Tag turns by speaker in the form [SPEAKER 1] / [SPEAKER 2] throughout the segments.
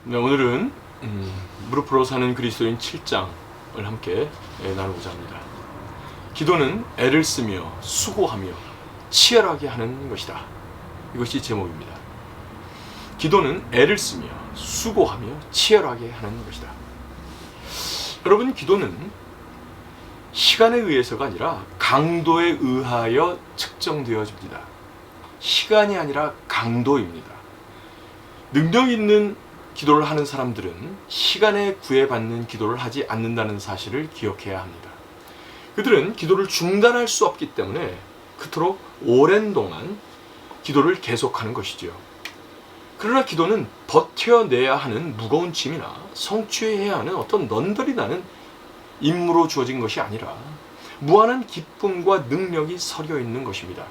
[SPEAKER 1] 네, 오늘은 무릎으로 사는 그리스도인 7장을 함께 나누고자 합니다. 기도는 애를 쓰며 수고하며 치열하게 하는 것이다. 이것이 제목입니다. 기도는 애를 쓰며 수고하며 치열하게 하는 것이다. 여러분, 기도는 시간에 의해서가 아니라 강도에 의하여 측정되어집니다. 시간이 아니라 강도입니다. 능력 있는 기도를 하는 사람들은 시간에 구애받는 기도를 하지 않는다는 사실을 기억해야 합니다. 그들은 기도를 중단할 수 없기 때문에 그토록 오랜 동안 기도를 계속하는 것이죠. 그러나 기도는 버텨내야 하는 무거운 짐이나 성취해야 하는 어떤 넌더리 나는 임무로 주어진 것이 아니라 무한한 기쁨과 능력이 서려 있는 것입니다.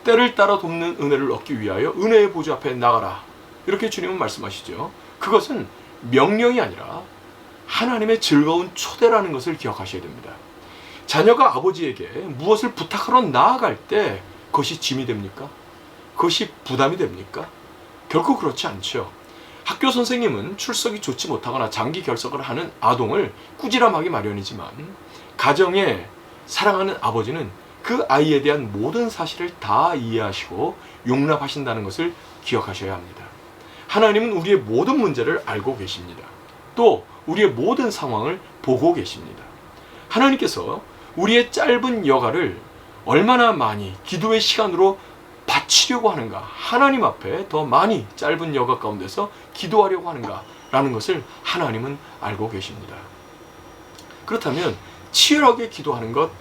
[SPEAKER 1] 때를 따라 돕는 은혜를 얻기 위하여 은혜의 보좌 앞에 나가라, 이렇게 주님은 말씀하시죠. 그것은 명령이 아니라 하나님의 즐거운 초대라는 것을 기억하셔야 됩니다. 자녀가 아버지에게 무엇을 부탁하러 나아갈 때 그것이 짐이 됩니까? 그것이 부담이 됩니까? 결코 그렇지 않죠. 학교 선생님은 출석이 좋지 못하거나 장기 결석을 하는 아동을 꾸지람하기 마련이지만 가정에 사랑하는 아버지는 그 아이에 대한 모든 사실을 다 이해하시고 용납하신다는 것을 기억하셔야 합니다. 하나님은 우리의 모든 문제를 알고 계십니다. 또 우리의 모든 상황을 보고 계십니다. 하나님께서 우리의 짧은 여가를 얼마나 많이 기도의 시간으로 바치려고 하는가, 하나님 앞에 더 많이 짧은 여가 가운데서 기도하려고 하는가 라는 것을 하나님은 알고 계십니다. 그렇다면 치열하게 기도하는 것,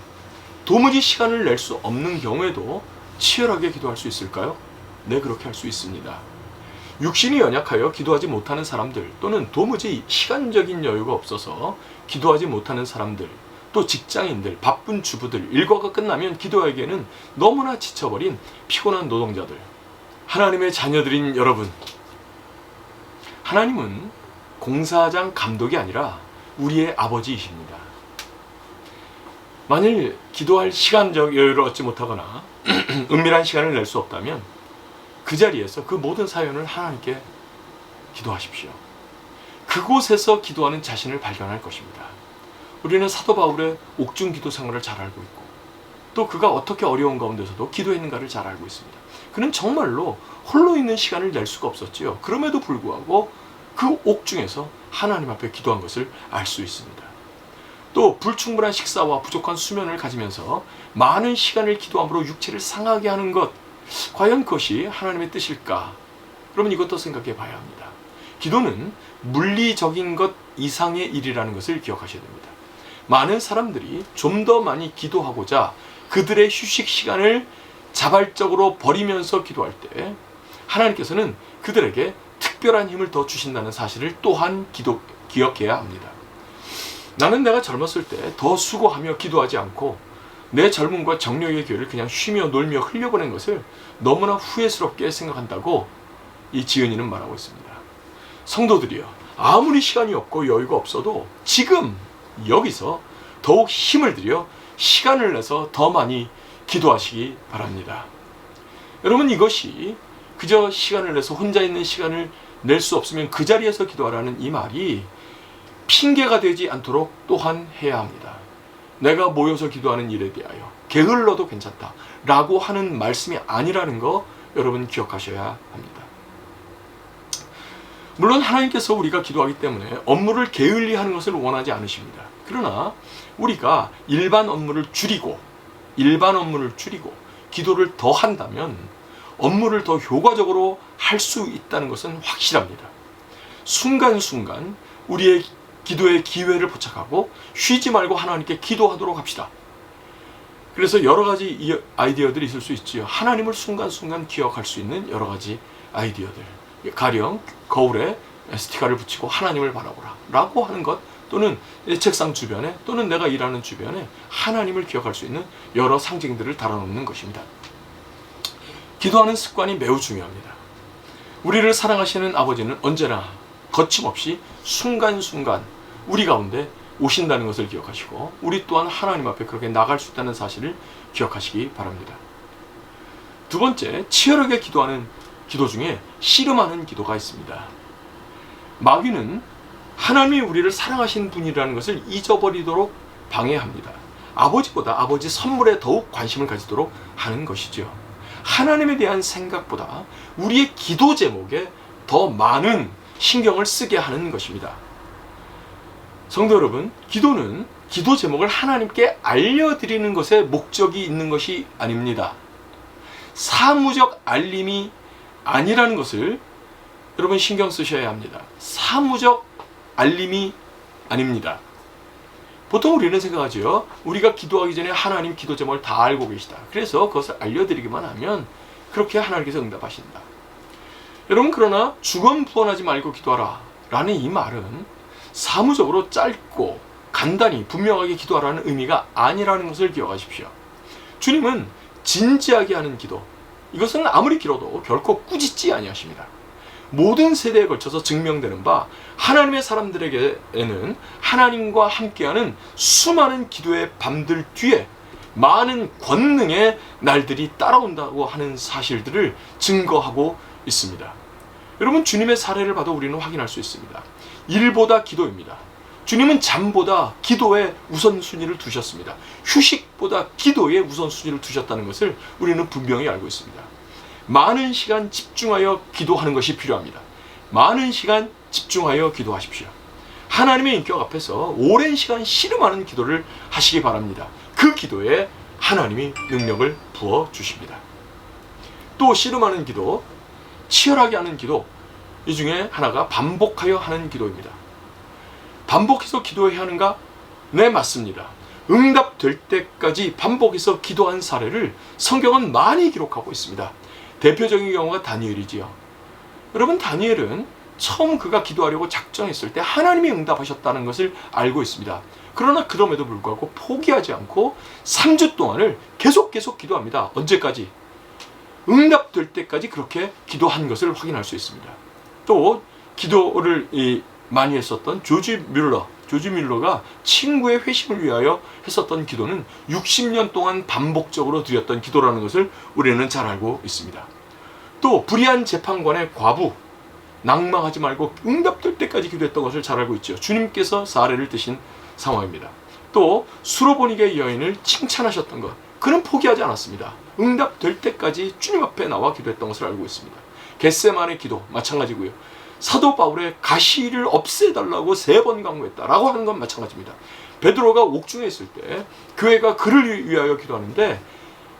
[SPEAKER 1] 도무지 시간을 낼 수 없는 경우에도 치열하게 기도할 수 있을까요? 네, 그렇게 할 수 있습니다. 육신이 연약하여 기도하지 못하는 사람들, 또는 도무지 시간적인 여유가 없어서 기도하지 못하는 사람들, 또 직장인들, 바쁜 주부들, 일과가 끝나면 기도하기에는 너무나 지쳐버린 피곤한 노동자들, 하나님의 자녀들인 여러분, 하나님은 공사장 감독이 아니라 우리의 아버지이십니다. 만일 기도할 시간적 여유를 얻지 못하거나 은밀한 시간을 낼 수 없다면 그 자리에서 그 모든 사연을 하나님께 기도하십시오. 그곳에서 기도하는 자신을 발견할 것입니다. 우리는 사도 바울의 옥중 기도 생활을 잘 알고 있고, 또 그가 어떻게 어려운 가운데서도 기도했는가를 잘 알고 있습니다. 그는 정말로 홀로 있는 시간을 낼 수가 없었지요. 그럼에도 불구하고 그 옥중에서 하나님 앞에 기도한 것을 알 수 있습니다. 또 불충분한 식사와 부족한 수면을 가지면서 많은 시간을 기도함으로 육체를 상하게 하는 것, 과연 그것이 하나님의 뜻일까? 그러면 이것도 생각해 봐야 합니다. 기도는 물리적인 것 이상의 일이라는 것을 기억하셔야 됩니다. 많은 사람들이 좀 더 많이 기도하고자 그들의 휴식 시간을 자발적으로 버리면서 기도할 때 하나님께서는 그들에게 특별한 힘을 더 주신다는 사실을 또한 기억해야 합니다. 나는 내가 젊었을 때 더 수고하며 기도하지 않고 내 젊음과 정력의 기회를 그냥 쉬며 놀며 흘려보낸 것을 너무나 후회스럽게 생각한다고 이 지은이는 말하고 있습니다. 성도들이여, 아무리 시간이 없고 여유가 없어도 지금 여기서 더욱 힘을 들여 시간을 내서 더 많이 기도하시기 바랍니다. 여러분, 이것이 그저 시간을 내서 혼자 있는 시간을 낼 수 없으면 그 자리에서 기도하라는 이 말이 핑계가 되지 않도록 또한 해야 합니다. 내가 모여서 기도하는 일에 대하여 게을러도 괜찮다 라고 하는 말씀이 아니라는 거 여러분 기억하셔야 합니다. 물론 하나님께서 우리가 기도하기 때문에 업무를 게을리하는 것을 원하지 않으십니다. 그러나 우리가 일반 업무를 줄이고 기도를 더 한다면 업무를 더 효과적으로 할 수 있다는 것은 확실합니다. 순간순간 우리의 기도의 기회를 포착하고 쉬지 말고 하나님께 기도하도록 합시다. 그래서 여러 가지 아이디어들이 있을 수 있지요. 하나님을 순간순간 기억할 수 있는 여러 가지 아이디어들, 가령 거울에 스티커를 붙이고 하나님을 바라보라 라고 하는 것, 또는 내 책상 주변에, 또는 내가 일하는 주변에 하나님을 기억할 수 있는 여러 상징들을 달아놓는 것입니다. 기도하는 습관이 매우 중요합니다. 우리를 사랑하시는 아버지는 언제나 거침없이 순간순간 우리 가운데 오신다는 것을 기억하시고, 우리 또한 하나님 앞에 그렇게 나갈 수 있다는 사실을 기억하시기 바랍니다. 두 번째, 치열하게 기도하는 기도 중에 씨름하는 기도가 있습니다. 마귀는 하나님이 우리를 사랑하신 분이라는 것을 잊어버리도록 방해합니다. 아버지보다 아버지 선물에 더욱 관심을 가지도록 하는 것이죠. 하나님에 대한 생각보다 우리의 기도 제목에 더 많은 신경을 쓰게 하는 것입니다. 성도 여러분, 기도는 기도 제목을 하나님께 알려드리는 것에 목적이 있는 것이 아닙니다. 사무적 알림이 아니라는 것을 여러분 신경 쓰셔야 합니다. 사무적 알림이 아닙니다. 보통 우리는 생각하죠. 우리가 기도하기 전에 하나님 기도 제목을 다 알고 계시다. 그래서 그것을 알려드리기만 하면 그렇게 하나님께서 응답하신다. 여러분, 그러나 주검부원하지 말고 기도하라 라는 이 말은 사무적으로 짧고 간단히 분명하게 기도하라는 의미가 아니라는 것을 기억하십시오. 주님은 진지하게 하는 기도, 이것은 아무리 길어도 결코 꾸짖지 아니하십니다. 모든 세대에 걸쳐서 증명되는 바 하나님의 사람들에게는 하나님과 함께하는 수많은 기도의 밤들 뒤에 많은 권능의 날들이 따라온다고 하는 사실들을 증거하고 있습니다. 여러분, 주님의 사례를 봐도 우리는 확인할 수 있습니다. 일보다 기도입니다. 주님은 잠보다 기도에 우선순위를 두셨습니다. 휴식보다 기도에 우선순위를 두셨다는 것을 우리는 분명히 알고 있습니다. 많은 시간 집중하여 기도하는 것이 필요합니다. 많은 시간 집중하여 기도하십시오. 하나님의 인격 앞에서 오랜 시간 씨름하는 기도를 하시기 바랍니다. 그 기도에 하나님이 능력을 부어주십니다. 또 씨름하는 기도, 치열하게 하는 기도, 이 중에 하나가 반복하여 하는 기도입니다. 반복해서 기도해야 하는가? 네, 맞습니다. 응답될 때까지 반복해서 기도한 사례를 성경은 많이 기록하고 있습니다. 대표적인 경우가 다니엘이지요. 여러분, 다니엘은 처음 그가 기도하려고 작정했을 때 하나님이 응답하셨다는 것을 알고 있습니다. 그러나 그럼에도 불구하고 포기하지 않고 3주 동안을 계속 기도합니다. 언제까지? 응답될 때까지 그렇게 기도한 것을 확인할 수 있습니다. 또 기도를 많이 했었던 조지 뮬러가 친구의 회심을 위하여 했었던 기도는 60년 동안 반복적으로 드렸던 기도라는 것을 우리는 잘 알고 있습니다. 또 불의한 재판관의 과부, 낭망하지 말고 응답될 때까지 기도했던 것을 잘 알고 있죠. 주님께서 사례를 드신 상황입니다. 또 수로보니게 여인을 칭찬하셨던 것, 그는 포기하지 않았습니다. 응답될 때까지 주님 앞에 나와 기도했던 것을 알고 있습니다. 겟세마네 기도 마찬가지고요. 사도 바울의 가시를 없애달라고 3번 강구했다라고 하는 건 마찬가지입니다. 베드로가 옥중에 있을 때 교회가 그를 위하여 기도하는데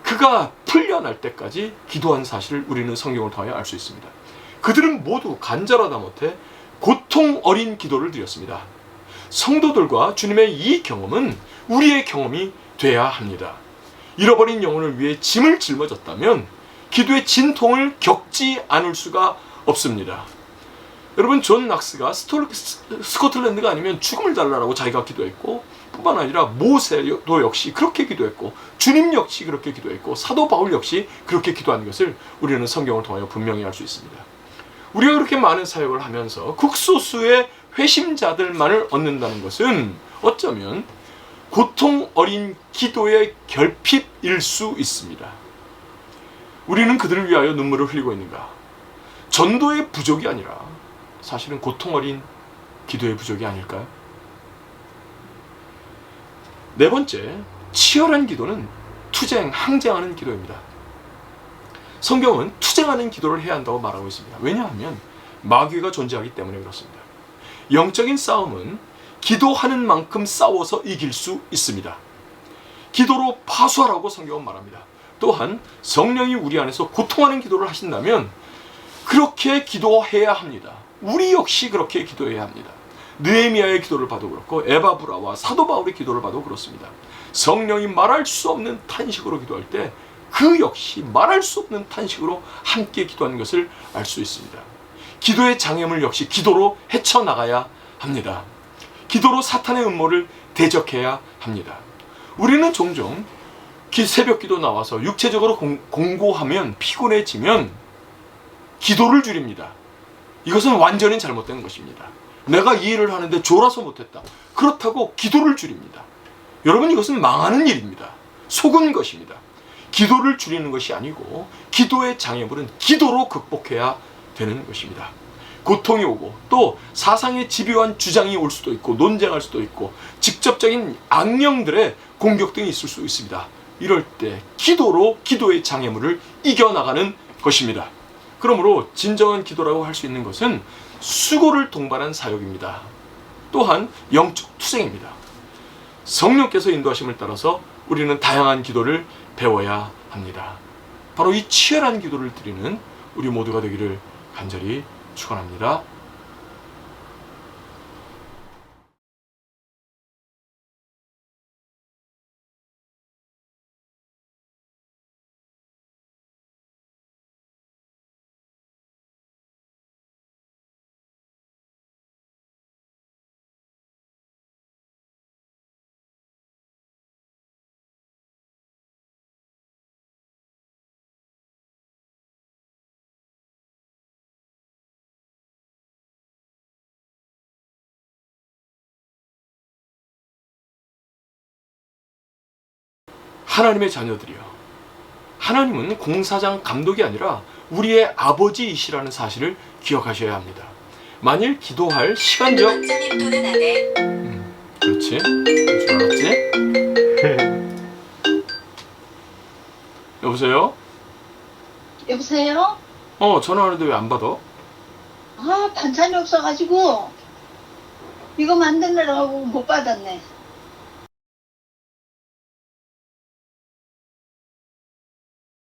[SPEAKER 1] 그가 풀려날 때까지 기도한 사실을 우리는 성경을 통하여 알 수 있습니다. 그들은 모두 간절하다 못해 고통 어린 기도를 드렸습니다. 성도들과 주님의 이 경험은 우리의 경험이 돼야 합니다. 잃어버린 영혼을 위해 짐을 짊어졌다면 기도의 진통을 겪지 않을 수가 없습니다. 여러분, 존 낙스가 스코틀랜드가 아니면 죽음을 달라라고 자기가 기도했고, 뿐만 아니라 모세도 역시 그렇게 기도했고, 주님 역시 그렇게 기도했고, 사도 바울 역시 그렇게 기도한 것을 우리는 성경을 통하여 분명히 알 수 있습니다. 우리가 그렇게 많은 사역을 하면서 극소수의 회심자들만을 얻는다는 것은 어쩌면 고통 어린 기도의 결핍일 수 있습니다. 우리는 그들을 위하여 눈물을 흘리고 있는가? 전도의 부족이 아니라 사실은 고통 어린 기도의 부족이 아닐까요? 네 번째, 치열한 기도는 투쟁, 항쟁하는 기도입니다. 성경은 투쟁하는 기도를 해야 한다고 말하고 있습니다. 왜냐하면 마귀가 존재하기 때문에 그렇습니다. 영적인 싸움은 기도하는 만큼 싸워서 이길 수 있습니다. 기도로 파수하라고 성경은 말합니다. 또한 성령이 우리 안에서 고통하는 기도를 하신다면 그렇게 기도해야 합니다. 우리 역시 그렇게 기도해야 합니다. 느헤미야의 기도를 봐도 그렇고 에바브라와 사도 바울의 기도를 봐도 그렇습니다. 성령이 말할 수 없는 탄식으로 기도할 때 그 역시 말할 수 없는 탄식으로 함께 기도하는 것을 알 수 있습니다. 기도의 장애물 역시 기도로 헤쳐나가야 합니다. 기도로 사탄의 음모를 대적해야 합니다. 우리는 종종 새벽 기도 나와서 육체적으로 공고하면 피곤해지면 기도를 줄입니다. 이것은 완전히 잘못된 것입니다. 내가 이 일을 하는데 졸아서 못했다. 그렇다고 기도를 줄입니다. 여러분, 이것은 망하는 일입니다. 속은 것입니다. 기도를 줄이는 것이 아니고 기도의 장애물은 기도로 극복해야 되는 것입니다. 고통이 오고 또 사상의 집요한 주장이 올 수도 있고 논쟁할 수도 있고 직접적인 악령들의 공격 등이 있을 수 있습니다. 이럴 때 기도로 기도의 장애물을 이겨나가는 것입니다. 그러므로 진정한 기도라고 할 수 있는 것은 수고를 동반한 사역입니다. 또한 영적 투쟁입니다. 성령께서 인도하심을 따라서 우리는 다양한 기도를 배워야 합니다. 바로 이 치열한 기도를 드리는 우리 모두가 되기를 간절히 축원합니다. 하나님의 자녀들이요. 하나님은 공사장 감독이 아니라 우리의 아버지이시라는 사실을 기억하셔야 합니다. 만일 기도할 시간적 그렇지. 줄 알았지? 여보세요?
[SPEAKER 2] 여보세요?
[SPEAKER 1] 전화하는데 왜 안 받아?
[SPEAKER 2] 반찬이 없어가지고 이거 만드느라고 못 받았네.